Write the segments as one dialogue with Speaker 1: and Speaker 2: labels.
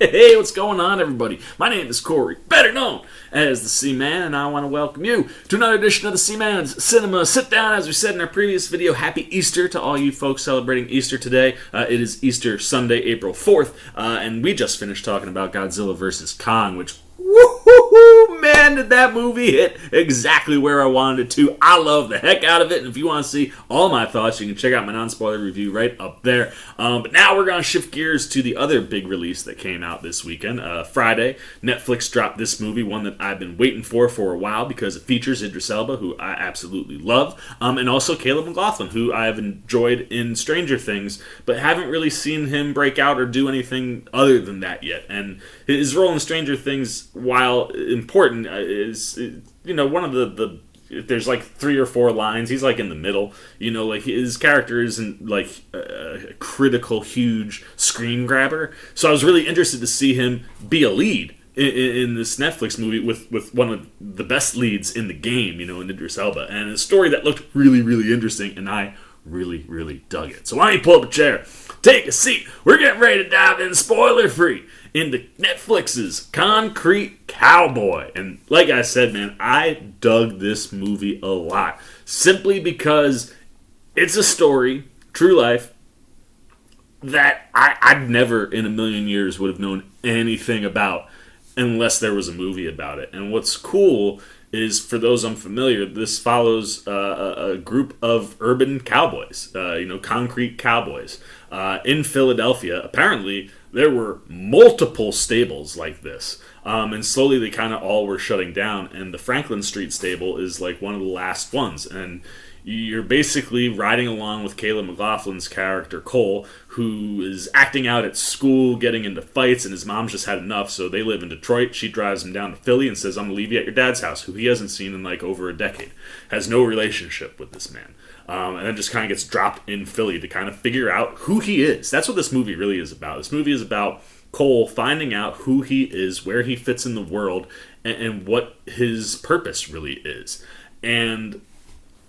Speaker 1: Hey, what's going on, everybody? My name is Corey, better known as the C-Man, and I want to welcome you to another edition of the C-Man's Cinema Sit Down. As we said in our previous video, Happy Easter to all you folks celebrating Easter today. It is Easter Sunday, April 4th, and we just finished talking about Godzilla vs. Kong, which, woo-hoo-hoo, man, did that movie hit exactly where I wanted it to. I love the heck out of it, and if you want to see all my thoughts, you can check out my non-spoiler review right up there. But now we're going to shift gears to the other big release that came out this weekend. Friday, Netflix dropped this movie, one that I've been waiting for a while because it features Idris Elba, who I absolutely love, and also Caleb McLaughlin, who I've enjoyed in Stranger Things, but haven't really seen him break out or do anything other than that yet. And his role in Stranger Things, while important, is one of the there's like 3 or 4 lines. He's like in the middle. Like his character isn't like a critical, huge screen grabber. So I was really interested to see him be a lead in this Netflix movie with one of the best leads in the game, in Idris Elba. And a story that looked really, really interesting, and I really, really dug it. So why don't you pull up a chair, take a seat. We're getting ready to dive in spoiler-free into Netflix's Concrete Cowboy. And like I said, man, I dug this movie a lot. Simply because it's a story, true life, that I'd never in a million years would have known anything about unless there was a movie about it. And what's cool is, for those unfamiliar, this follows a group of urban cowboys, concrete cowboys, in Philadelphia. Apparently, there were multiple stables like this, and slowly they kind of all were shutting down, and the Franklin Street stable is like one of the last ones, and you're basically riding along with Caleb McLaughlin's character, Cole, who is acting out at school, getting into fights, and his mom's just had enough, so they live in Detroit. She drives him down to Philly and says, I'm going to leave you at your dad's house, who he hasn't seen in like over a decade. Has no relationship with this man. And then just kind of gets dropped in Philly to kind of figure out who he is. That's what this movie really is about. This movie is about Cole finding out who he is, where he fits in the world, and what his purpose really is. And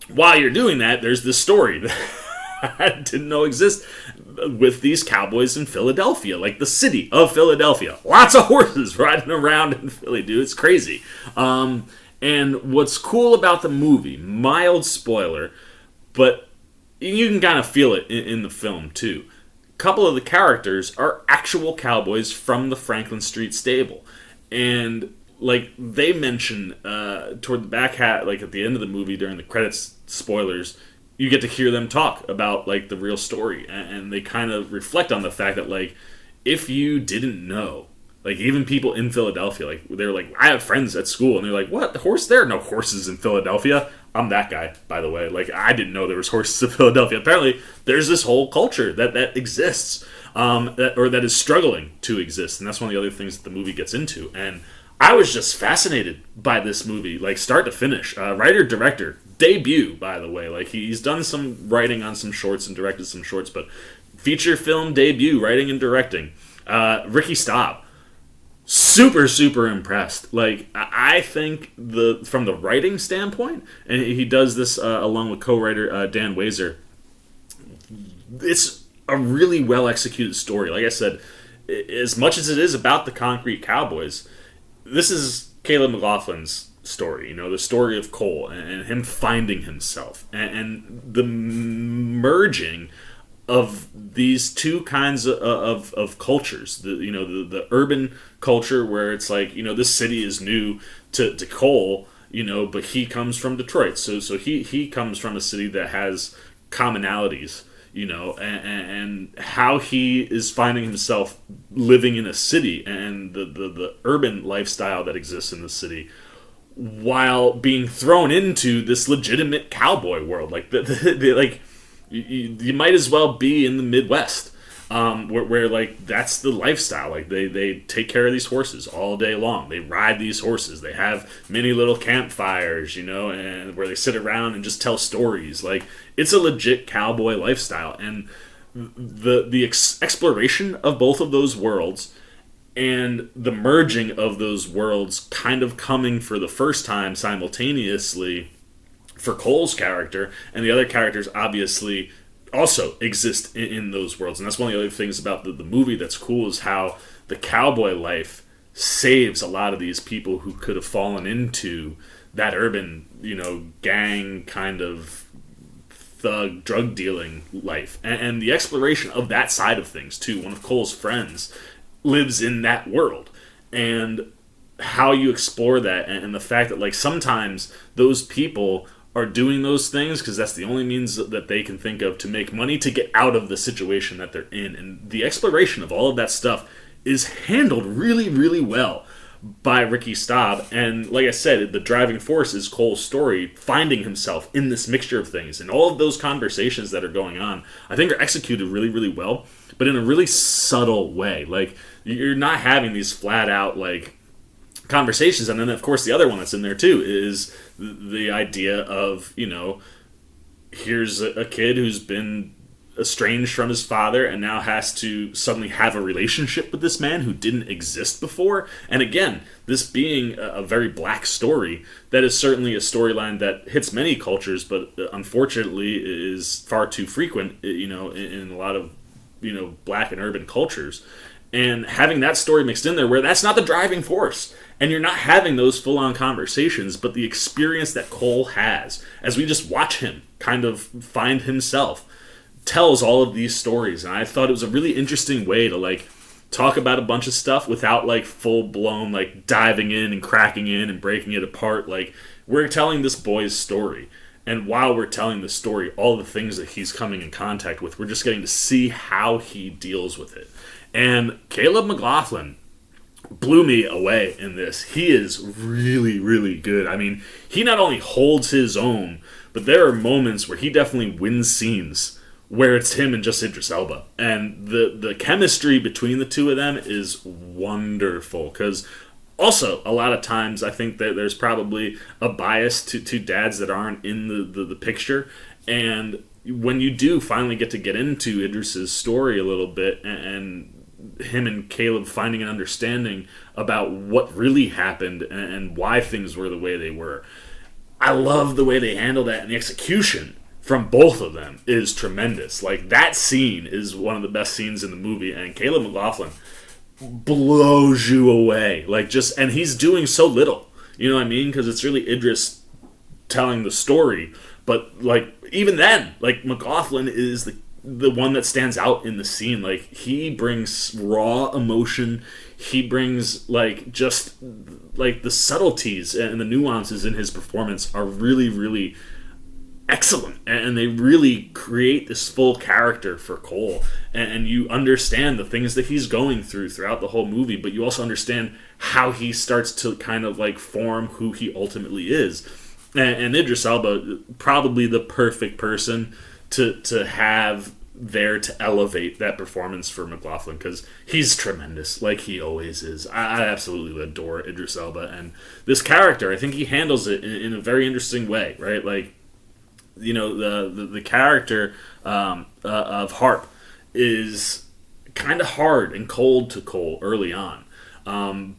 Speaker 1: while you're doing that, there's this story that I didn't know exists with these cowboys in Philadelphia, like the city of Philadelphia. Lots of horses riding around in Philly, dude. It's crazy. And what's cool about the movie, mild spoiler, but you can kind of feel it in the film, too. A couple of the characters are actual cowboys from the Franklin Street stable. And like they mention toward the back hat, like at the end of the movie during the credits, spoilers, you get to hear them talk about like the real story, and they kind of reflect on the fact that like if you didn't know, like even people in Philadelphia, like they're like, I have friends at school, and they're like, what, the horse? There are no horses in Philadelphia. I'm that guy, by the way. Like I didn't know there was horses in Philadelphia. Apparently, there's this whole culture that exists, that is struggling to exist, and that's one of the other things that the movie gets into. And I was just fascinated by this movie, like start to finish. Writer-director, debut, by the way. Like he's done some writing on some shorts and directed some shorts, but feature film debut, writing and directing. Ricky Staub, super, super impressed. Like I think from the writing standpoint, and he does this along with co-writer Dan Wazer, it's a really well executed story. Like I said, as much as it is about the Concrete Cowboys, this is Caleb McLaughlin's story, the story of Cole and him finding himself, and the merging of these two kinds of cultures. The urban culture where it's like, this city is new to Cole, but he comes from Detroit, so he comes from a city that has commonalities, and how he is finding himself living in a city and the urban lifestyle that exists in the city, while being thrown into this legitimate cowboy world. Like you might as well be in the Midwest, where like that's the lifestyle. Like they take care of these horses all day long. They ride these horses. They have many little campfires, and where they sit around and just tell stories. Like it's a legit cowboy lifestyle, and the exploration of both of those worlds and the merging of those worlds kind of coming for the first time simultaneously for Cole's character, and the other characters obviously also exist in those worlds. And that's one of the other things about the movie that's cool, is how the cowboy life saves a lot of these people who could have fallen into that urban, gang kind of thug drug dealing life. And the exploration of that side of things too. One of Cole's friends lives in that world, and how you explore that, and the fact that, like, sometimes those people are doing those things because that's the only means that they can think of to make money to get out of the situation that they're in. And the exploration of all of that stuff is handled really, really well by Ricky Staub. And like I said, the driving force is Cole's story, finding himself in this mixture of things. And all of those conversations that are going on, I think, are executed really, really well, but in a really subtle way. Like, you're not having these flat out, like, conversations. And then, of course, the other one that's in there too is the idea of, here's a kid who's been estranged from his father and now has to suddenly have a relationship with this man who didn't exist before. And again, this being a very black story, that is certainly a storyline that hits many cultures, but unfortunately is far too frequent, in a lot of, black and urban cultures. And having that story mixed in there where that's not the driving force, and you're not having those full-on conversations, but the experience that Cole has as we just watch him kind of find himself tells all of these stories. And I thought it was a really interesting way to, like, talk about a bunch of stuff without, like, full-blown, like, diving in and cracking in and breaking it apart. Like, we're telling this boy's story, and while we're telling the story, all the things that he's coming in contact with, we're just getting to see how he deals with it. And Caleb McLaughlin blew me away in this. He is really, really good. I mean, he not only holds his own, but there are moments where he definitely wins scenes where it's him and just Idris Elba. And the chemistry between the two of them is wonderful. Because also, a lot of times, I think that there's probably a bias to dads that aren't in the picture. And when you do finally get into Idris's story a little bit, and him and Caleb finding an understanding about what really happened and why things were the way they were, I love the way they handle that, and the execution from both of them is tremendous. Like, that scene is one of the best scenes in the movie, and Caleb McLaughlin blows you away. Like, and he's doing so little, you know what I mean? Because it's really Idris telling the story, but, like, even then, like, McLaughlin is the one that stands out in the scene. Like, he brings raw emotion. He brings, like, just, like, the subtleties and the nuances in his performance are really, really excellent. And they really create this full character for Cole. And you understand the things that he's going throughout the whole movie, but you also understand how he starts to kind of, like, form who he ultimately is. And Idris Elba, probably the perfect person to have there to elevate that performance for McLaughlin, because he's tremendous, like he always is. I absolutely adore Idris Elba, and this character, I think he handles it in a very interesting way, right? Like, the character of Harp is kind of hard and cold to Cole early on.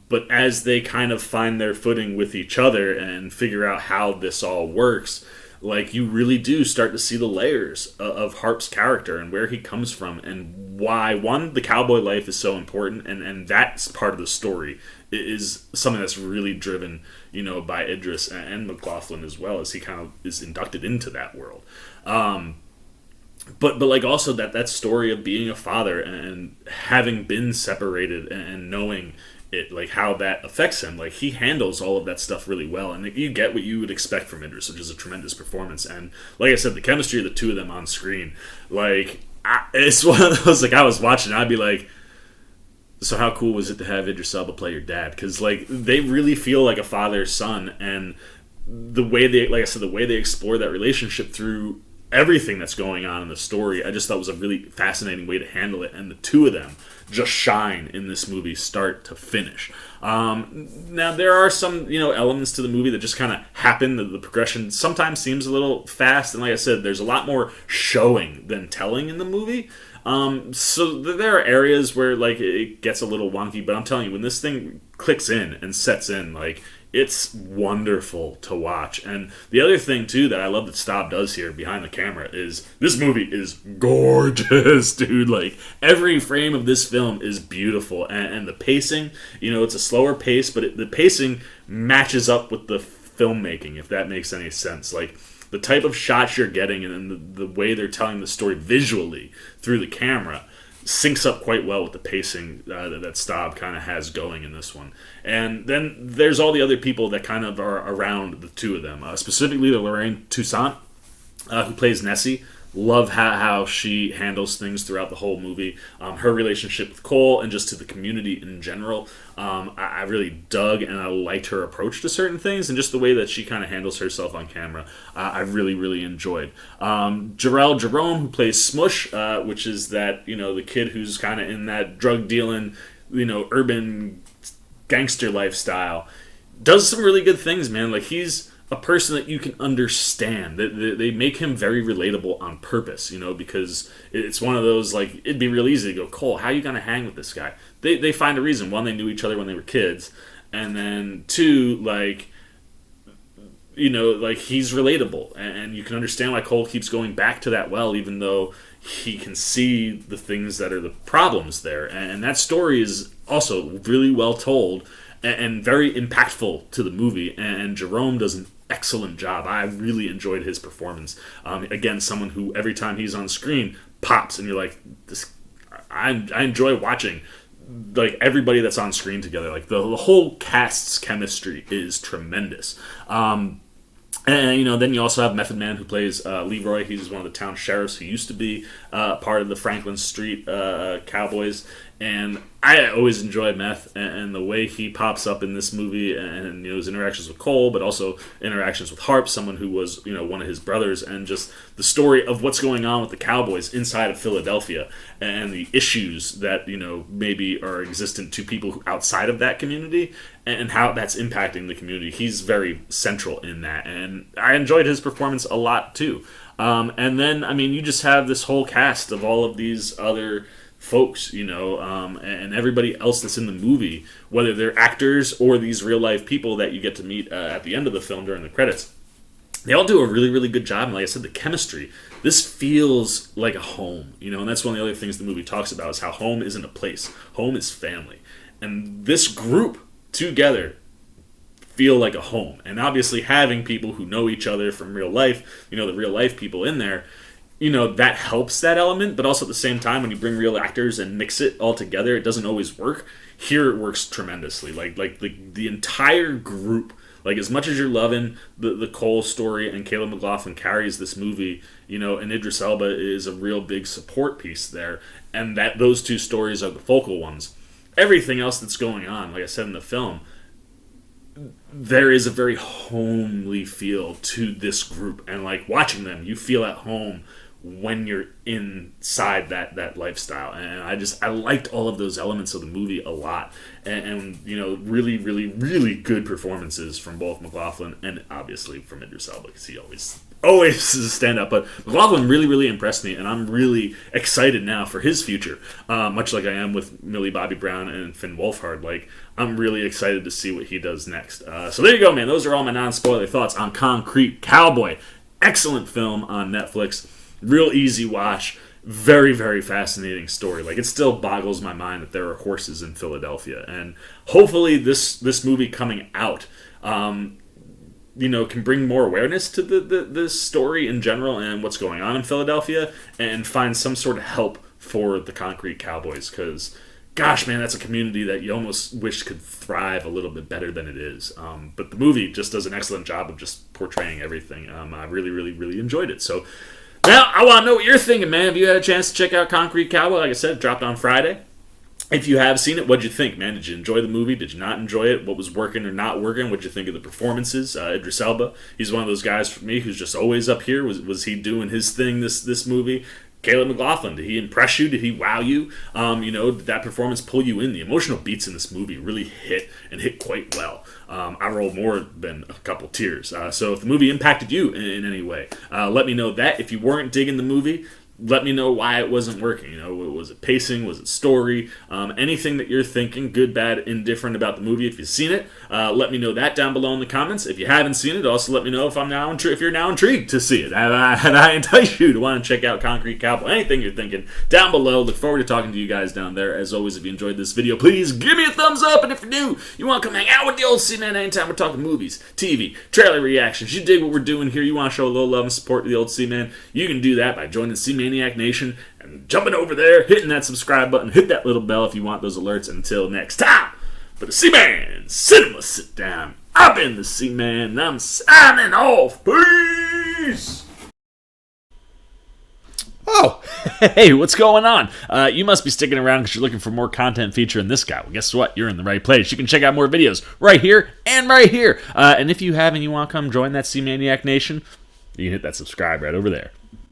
Speaker 1: But as they kind of find their footing with each other and figure out how this all works, like, you really do start to see the layers of Harp's character and where he comes from, and why, one, the cowboy life is so important, and that's part of the story is something that's really driven, by Idris and McLaughlin as well, as he kind of is inducted into that world. But like, also that story of being a father and having been separated and knowing it, like, how that affects him. Like, he handles all of that stuff really well, and you get what you would expect from Idris, which is a tremendous performance. And like I said, the chemistry of the two of them on screen, like, it's one of those, like, I was watching, I'd be like, so how cool was it to have Idris Elba play your dad? Because, like, they really feel like a father-son, and the way they, like I said, the way they explore that relationship through everything that's going on in the story, I just thought was a really fascinating way to handle it. And the two of them just shine in this movie start to finish. Now, there are some, elements to the movie that just kind of happen. The progression sometimes seems a little fast, and like I said, there's a lot more showing than telling in the movie. So there are areas where, like, it gets a little wonky, but I'm telling you, when this thing clicks in and sets in, like, it's wonderful to watch. And the other thing too that I love that Staub does here behind the camera is this movie is gorgeous, dude. Like every frame of this film is beautiful, and the pacing, it's a slower pace, but the pacing matches up with the filmmaking, if that makes any sense. Like the type of shots you're getting and the way they're telling the story visually through the camera syncs up quite well with the pacing that Staub kind of has going in this one. And then there's all the other people that kind of are around the two of them, specifically Lorraine Toussaint, who plays Nessie. Love how she handles things throughout the whole movie. Her relationship with Cole and just to the community in general. I really dug and I liked her approach to certain things, and just the way that she kind of handles herself on camera. I really, really enjoyed. Jarrell Jerome, who plays Smush, which is that, the kid who's kind of in that drug dealing, urban gangster lifestyle, does some really good things, man. Like he's a person that you can understand. They make him very relatable on purpose, because it's one of those, like, it'd be real easy to go, Cole, how are you going to hang with this guy? They find a reason. One, they knew each other when they were kids, and then two, like he's relatable, and you can understand why Cole keeps going back to that well, even though he can see the things that are the problems there. And that story is also really well told and very impactful to the movie, and Jerome does an excellent job. I really enjoyed his performance. Again, someone who every time he's on screen pops, and you're like, I enjoy watching like everybody that's on screen together. Like the whole cast's chemistry is tremendous. And then you also have Method Man, who plays Leroy. He's one of the town sheriffs who used to be part of the Franklin Street Cowboys. And I always enjoy Meth and the way he pops up in this movie, and his interactions with Cole, but also interactions with Harp, someone who was one of his brothers, and just the story of what's going on with the Cowboys inside of Philadelphia and the issues that maybe are existent to people outside of that community and how that's impacting the community. He's very central in that, and I enjoyed his performance a lot too. And then you just have this whole cast of all of these other folks, and everybody else that's in the movie, whether they're actors or these real life people that you get to meet at the end of the film during the credits. They all do a really, really good job. And like I said, the chemistry, this feels like a home, and that's one of the other things the movie talks about, is how home isn't a place. Home is family. And this group together feel like a home. And obviously having people who know each other from real life, the real life people in there, that helps that element, but also at the same time, when you bring real actors and mix it all together, it doesn't always work. Here it works tremendously. Like the entire group, like as much as you're loving the Cole story and Caleb McLaughlin carries this movie, and Idris Elba is a real big support piece there, and that those two stories are the focal ones. Everything else that's going on, like I said in the film, there is a very homely feel to this group, and like watching them, you feel at home when you're inside that lifestyle. And I liked all of those elements of the movie a lot, and really, really, really good performances from both McLaughlin and obviously from Idris Elba, because he always is a stand-up. But McLaughlin really, really impressed me, and I'm really excited now for his future, much like I am with Millie Bobby Brown and Finn Wolfhard. Like, I'm really excited to see what he does next. So there you go, man. Those are all my non-spoiler thoughts on Concrete Cowboy. Excellent film on Netflix. Real easy watch. Very, very fascinating story. Like, it still boggles my mind that there are horses in Philadelphia. And hopefully this movie coming out, can bring more awareness to this story in general and what's going on in Philadelphia, and find some sort of help for the Concrete Cowboys. Because, gosh, man, that's a community that you almost wish could thrive a little bit better than it is. But the movie just does an excellent job of just portraying everything. I really, really, really enjoyed it. So now I want to know what you're thinking, man. Have you had a chance to check out Concrete Cowboy? Like I said, it dropped on Friday. If you have seen it, what'd you think, man? Did you enjoy the movie? Did you not enjoy it? What was working or not working? What'd you think of the performances? Idris Elba, he's one of those guys for me who's just always up here. Was he doing his thing this movie? Caleb McLaughlin, did he impress you? Did he wow you? Did that performance pull you in? The emotional beats in this movie really hit quite well. I rolled more than a couple tears. So if the movie impacted you in any way, let me know that. If you weren't digging the movie, let me know why it wasn't working. Was it pacing? Was it story? Anything that you're thinking, good, bad, indifferent about the movie. If you've seen it, let me know that down below in the comments. If you haven't seen it, also let me know if you're now intrigued to see it. And I entice you to want to check out Concrete Cowboy. Anything you're thinking, down below. Look forward to talking to you guys down there. As always, if you enjoyed this video, please give me a thumbs up. And if you're new, you want to come hang out with the old C-Man anytime we're talking movies, TV, trailer reactions, you dig what we're doing here, you want to show a little love and support to the old C-Man, you can do that by joining C-Maniac Nation and jumping over there, hitting that subscribe button, hit that little bell if you want those alerts. Until next time, for the C-Man Cinema Sit Down, I've been the C-Man, and I'm signing off. Peace! Oh, hey, what's going on? You must be sticking around because you're looking for more content featuring this guy. Well, guess what? You're in the right place. You can check out more videos right here and right here. And if you have and you want to come join that C-Maniac Nation, you can hit that subscribe right over there.